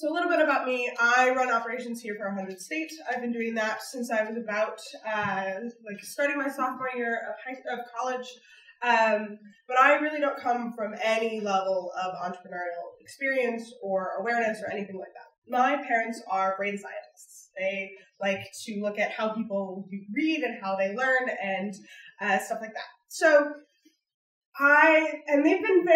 So a little bit about me. I run operations here for 100 State. I've been doing that since I was about starting my sophomore year of college. But I really don't come from any level of entrepreneurial experience or awareness or anything like that. My parents are brain scientists. They like to look at how people read and how they learn and stuff like that. So they've been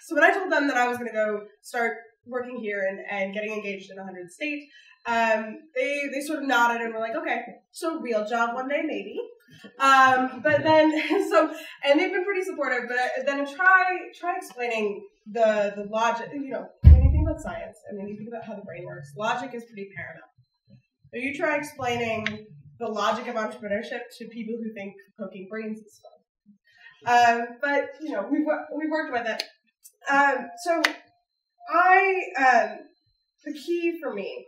so when I told them that I was going to go start working here and getting engaged in 100 State, they sort of nodded and were like, okay, so real job one day, maybe. But then, and they've been pretty supportive, but then try explaining the logic, when you think about science and when you think about how the brain works, logic is pretty paramount. So you try explaining the logic of entrepreneurship to people who think poking brains is fun. But, we've worked with it. So the key for me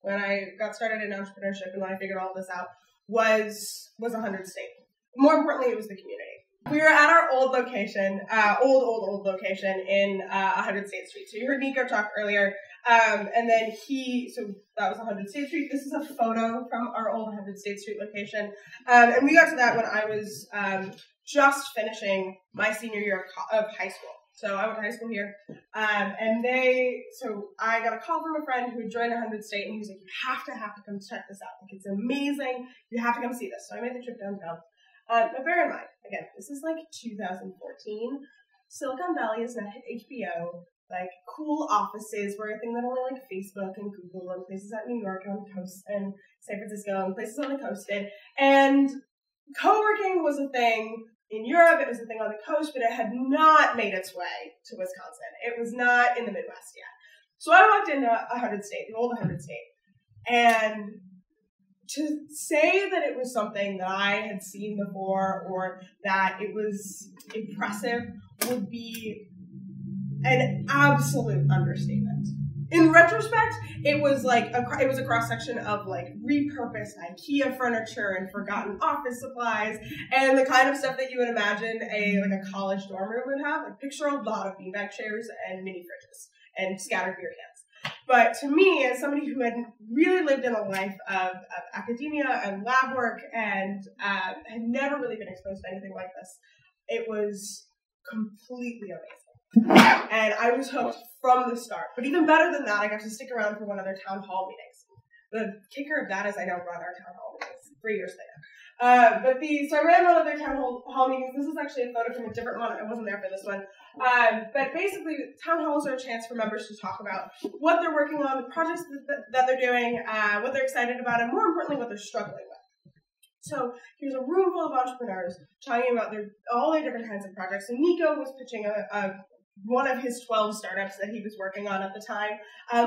when I got started in entrepreneurship and when I figured all this out was 100 State. More importantly, it was the community. We were at our old location, old location in 100 State Street. So you heard Nico talk earlier, and then so that was 100 State Street. This is a photo from our old 100 State Street location. And we got to that when I was just finishing my senior year of high school. So I went to high school here, so I got a call from a friend who joined 100 State, and he was like, you have to come check this out. Like, it's amazing. You have to come see this. So I made the trip downtown. But bear in mind, again, this is like 2014. Silicon Valley is not HBO. Like, cool offices were a thing that only like Facebook and Google and places at New York on the coast and San Francisco and places on the coast did. And co-working was a thing. In Europe, it was a thing on the coast, but it had not made its way to Wisconsin. It was not in the Midwest yet. So I walked into 100 State, the old 100 State, and to say that it was something that I had seen before or that it was impressive would be an absolute understatement. In retrospect, it was a cross-section of like repurposed IKEA furniture and forgotten office supplies and the kind of stuff that you would imagine a college dorm room would have. Like, picture a lot of beanbag chairs and mini fridges and scattered beer cans. But to me, as somebody who had really lived in a life of academia and lab work and had never really been exposed to anything like this, it was completely amazing. And I was hooked from the start. But even better than that, I got to stick around for one of their town hall meetings. The kicker of that is I now run our town hall meetings 3 years later. So I ran one of their town hall meetings. This is actually a photo from a different one. I wasn't there for this one. But basically, town halls are a chance for members to talk about what they're working on, the projects that they're doing, what they're excited about, and more importantly, what they're struggling with. So here's a room full of entrepreneurs talking about all their different kinds of projects. And Nico was pitching one of his 12 startups that he was working on at the time.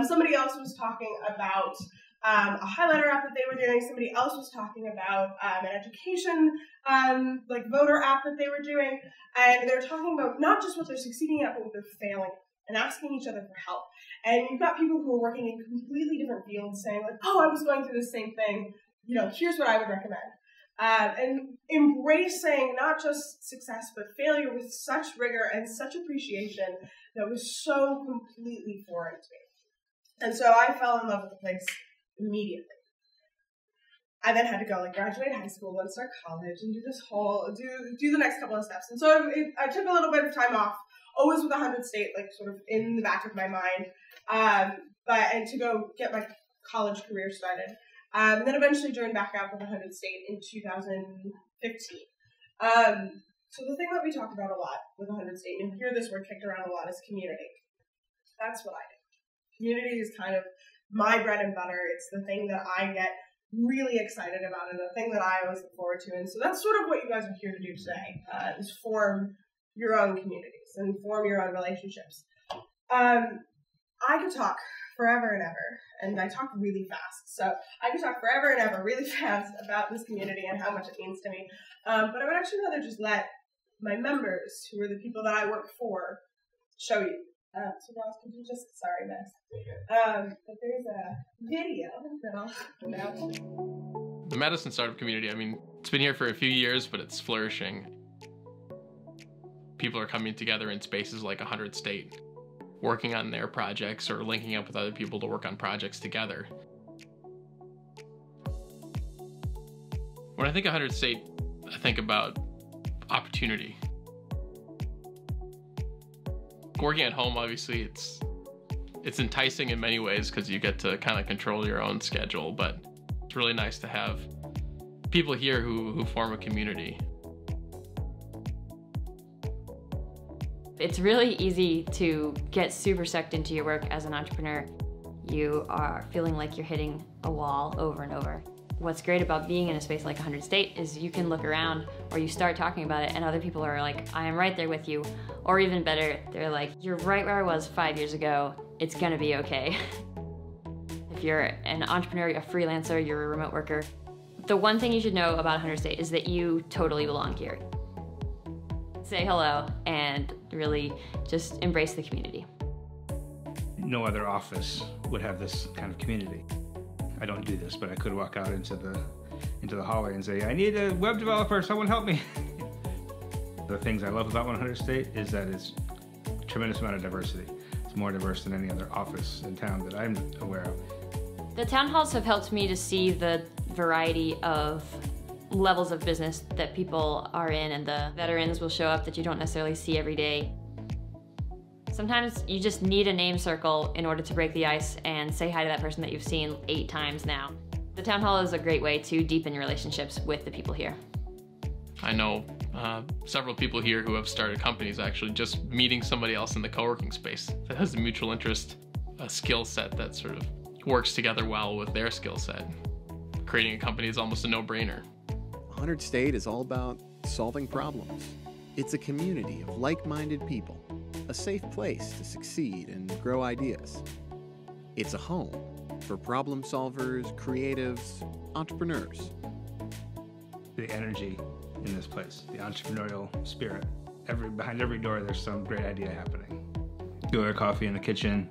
Somebody else was talking about a highlighter app that they were doing. Somebody else was talking about an education voter app that they were doing. And they were talking about not just what they're succeeding at, but what they're failing and asking each other for help. And you've got people who are working in completely different fields saying like, oh, I was going through the same thing. Here's what I would recommend. And embracing not just success, but failure with such rigor and such appreciation that was so completely foreign to me. And so I fell in love with the place immediately. I then had to go graduate high school and start college and do the next couple of steps. And so I took a little bit of time off, always with 100 State, sort of in the back of my mind, and to go get my college career started. And then eventually joined back out with 100 State in 2015. So the thing that we talk about a lot with 100 State, and you hear this word kicked around a lot, is community. That's what I do. Community is kind of my bread and butter. It's the thing that I get really excited about and the thing that I always look forward to. And so that's sort of what you guys are here to do today, is form your own communities and form your own relationships. I could talk forever and ever, and I talk really fast. So I could talk forever and ever really fast about this community and how much it means to me. But I would actually rather just let my members, who are the people that I work for, show you. So Ross, could you just, sorry, miss. But there's a video that I'll put out. The Madison startup community, it's been here for a few years, but it's flourishing. People are coming together in spaces like 100 State, working on their projects or linking up with other people to work on projects together. When I think of 100 State, I think about opportunity. Working at home, obviously, it's enticing in many ways because you get to kind of control your own schedule, but it's really nice to have people here who form a community. It's really easy to get super sucked into your work as an entrepreneur. You are feeling like you're hitting a wall over and over. What's great about being in a space like 100 State is you can look around or you start talking about it and other people are like, I am right there with you. Or even better, they're like, you're right where I was 5 years ago. It's gonna be okay. If you're an entrepreneur, a freelancer, you're a remote worker, the one thing you should know about 100 State is that you totally belong here. Say hello and really just embrace the community. No other office would have this kind of community. I don't do this, but I could walk out into the hallway and say, I need a web developer, someone help me. The things I love about 100 State is that it's a tremendous amount of diversity. It's more diverse than any other office in town that I'm aware of. The town halls have helped me to see the variety of levels of business that people are in, and the veterans will show up that you don't necessarily see every day. Sometimes you just need a name circle in order to break the ice and say hi to that person that you've seen 8 times now. The town hall is a great way to deepen your relationships with the people here. I know several people here who have started companies actually just meeting somebody else in the co-working space that has a mutual interest, a skill set that sort of works together well with their skill set. Creating a company is almost a no-brainer. 100 State is all about solving problems. It's a community of like-minded people, a safe place to succeed and grow ideas. It's a home for problem solvers, creatives, entrepreneurs. The energy in this place, the entrepreneurial spirit. Behind every door, there's some great idea happening. You order coffee in the kitchen,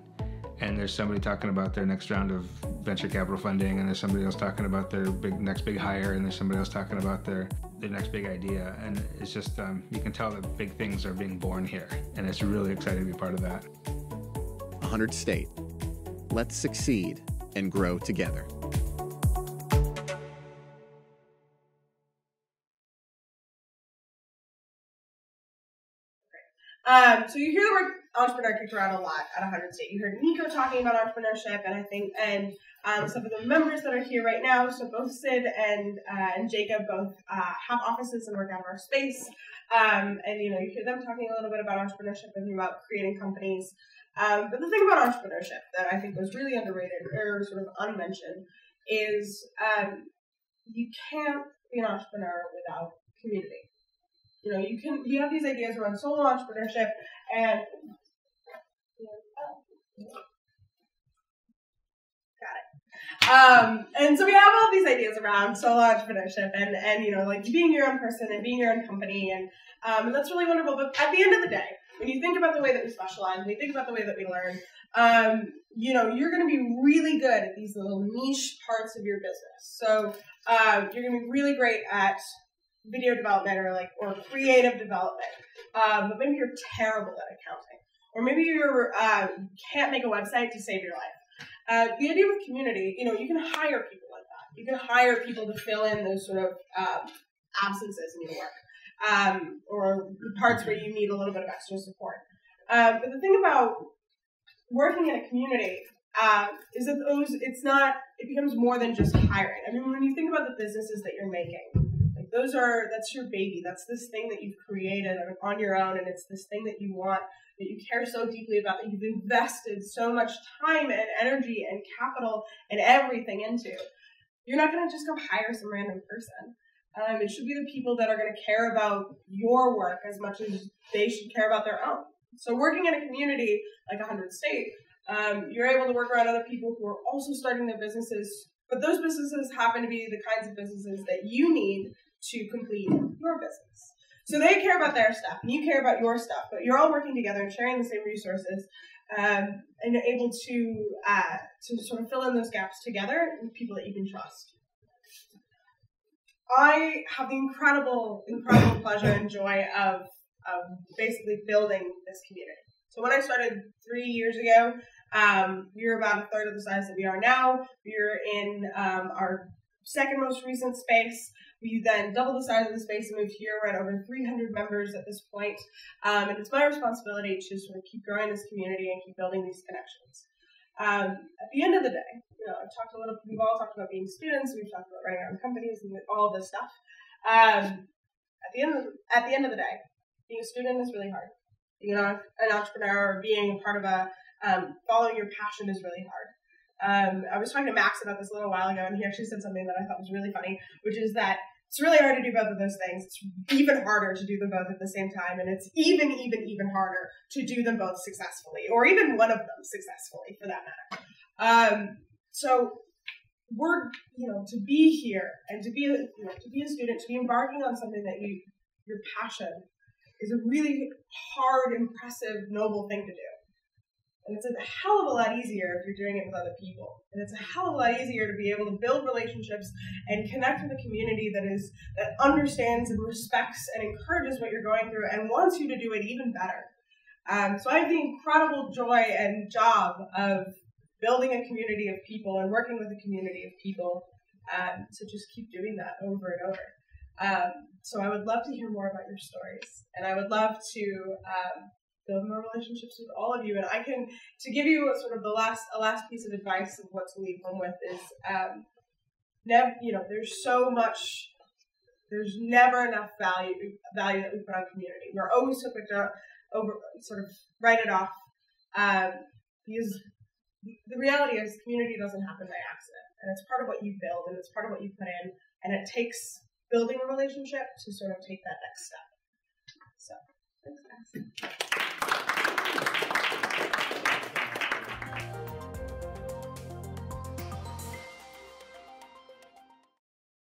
and there's somebody talking about their next round of venture capital funding, and there's somebody else talking about their next big hire, and there's somebody else talking about their next big idea. And it's just, you can tell that big things are being born here, and it's really exciting to be part of that. 100 State. Let's succeed and grow together. So you hear the word entrepreneur kicked around a lot at 100 State. You heard Nico talking about entrepreneurship, and some of the members that are here right now. So both Sid and Jacob both have offices and work out of our space. And you hear them talking a little bit about entrepreneurship and about creating companies. But the thing about entrepreneurship that I think was really underrated or sort of unmentioned is you can't be an entrepreneur without community. You have these ideas around solo entrepreneurship and and so we have all these ideas around solo entrepreneurship and like being your own person and being your own company and that's really wonderful. But at the end of the day, when you think about the way that we specialize, when you think about the way that we learn, you're going to be really good at these little niche parts of your business. So you're going to be really great at video development or creative development, but maybe you're terrible at accounting, or maybe you can't make a website to save your life. The idea with community, you can hire people like that. You can hire people to fill in those sort of absences in your work, or parts where you need a little bit of extra support. But the thing about working in a community is that it becomes more than just hiring. I mean, when you think about the businesses that you're making, that's your baby. That's this thing that you've created on your own, and it's this thing that you want, that you care so deeply about, that you've invested so much time and energy and capital and everything into. You're not going to just go hire some random person. It should be the people that are going to care about your work as much as they should care about their own. So working in a community like 100 State, you're able to work around other people who are also starting their businesses, but those businesses happen to be the kinds of businesses that you need to complete your business. So they care about their stuff, and you care about your stuff, but you're all working together and sharing the same resources, and you're able to sort of fill in those gaps together with people that you can trust. I have the incredible pleasure and joy of basically building this community. So when I started 3 years ago, we were about a third of the size that we are now. We were in our second most recent space. We then doubled the size of the space and moved here. We're at over 300 members at this point. And it's my responsibility to sort of keep growing this community and keep building these connections. At the end of the day, we've all talked about being students, we've talked about running our own companies and all this stuff. At the end of the day, being a student is really hard. Being an entrepreneur or being part of following your passion is really hard. I was talking to Max about this a little while ago, and he actually said something that I thought was really funny, which is that it's really hard to do both of those things. It's even harder to do them both at the same time, and it's even harder to do them both successfully, or even one of them successfully, for that matter. So we're, to be here and to be a student, to be embarking on something that your passion is a really hard, impressive, noble thing to do. And it's a hell of a lot easier if you're doing it with other people. And it's a hell of a lot easier to be able to build relationships and connect with a community that understands and respects and encourages what you're going through and wants you to do it even better. So I have the incredible joy and job of building a community of people and working with a community of people to just keep doing that over and over. So I would love to hear more about your stories. And I would love to build more relationships with all of you. And to give you sort of a last piece of advice of what to leave home with is, there's never enough value that we put on community. We're always so quick to write it off, because the reality is community doesn't happen by accident. And it's part of what you build, and it's part of what you put in, and it takes building a relationship to sort of take that next step. So, thanks guys.